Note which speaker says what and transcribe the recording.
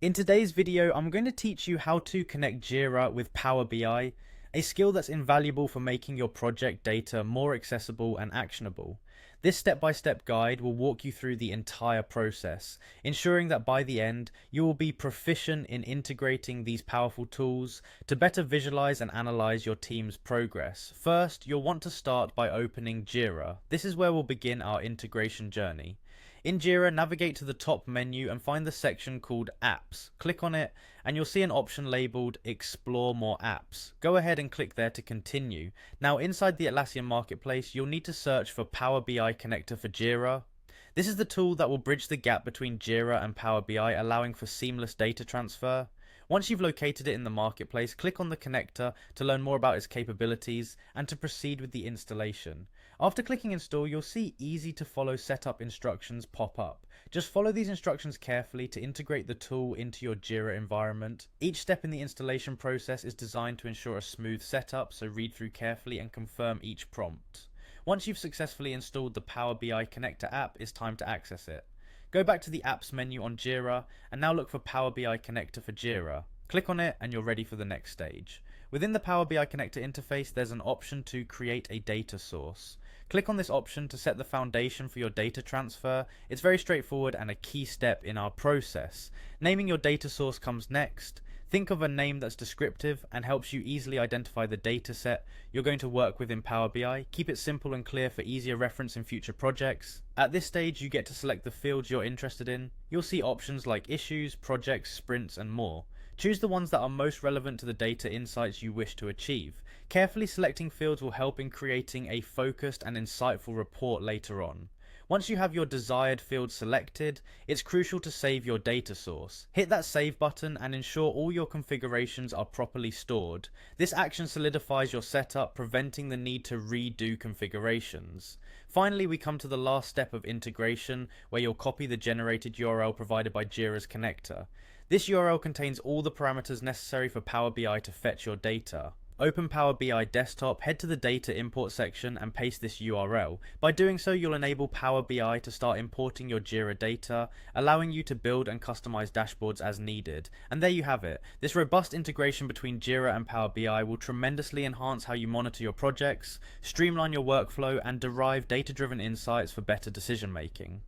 Speaker 1: In today's video, I'm going to teach you how to connect Jira with Power BI, a skill that's invaluable for making your project data more accessible and actionable. This step-by-step guide will walk you through the entire process, ensuring that by the end, you will be proficient in integrating these powerful tools to better visualize and analyze your team's progress. First, you'll want to start by opening Jira. This is where we'll begin our integration journey. In Jira, navigate to the top menu and find the section called Apps. Click on it and you'll see an option labeled Explore More Apps. Go ahead and click there to continue. Now inside the Atlassian Marketplace, you'll need to search for Power BI Connector for Jira. This is the tool that will bridge the gap between Jira and Power BI, allowing for seamless data transfer. Once you've located it in the marketplace, click on the connector to learn more about its capabilities and to proceed with the installation. After clicking install, you'll see easy to follow setup instructions pop up. Just follow these instructions carefully to integrate the tool into your Jira environment. Each step in the installation process is designed to ensure a smooth setup, so read through carefully and confirm each prompt. Once you've successfully installed the Power BI Connector app, it's time to access it. Go back to the Apps menu on Jira and now look for Power BI Connector for Jira. Click on it and you're ready for the next stage. Within the Power BI Connector interface, there's an option to create a data source. Click on this option to set the foundation for your data transfer. It's very straightforward and a key step in our process. Naming your data source comes next. Think of a name that's descriptive and helps you easily identify the data set you're going to work with in Power BI. Keep it simple and clear for easier reference in future projects. At this stage, you get to select the fields you're interested in. You'll see options like issues, projects, sprints, and more. Choose the ones that are most relevant to the data insights you wish to achieve. Carefully selecting fields will help in creating a focused and insightful report later on. Once you have your desired field selected, it's crucial to save your data source. Hit that save button and ensure all your configurations are properly stored. This action solidifies your setup, preventing the need to redo configurations. Finally, we come to the last step of integration, where you'll copy the generated URL provided by Jira's connector. This URL contains all the parameters necessary for Power BI to fetch your data. Open Power BI Desktop, head to the Data Import section and paste this URL. By doing so, you'll enable Power BI to start importing your Jira data, allowing you to build and customize dashboards as needed. And there you have it. This robust integration between Jira and Power BI will tremendously enhance how you monitor your projects, streamline your workflow, and derive data-driven insights for better decision making.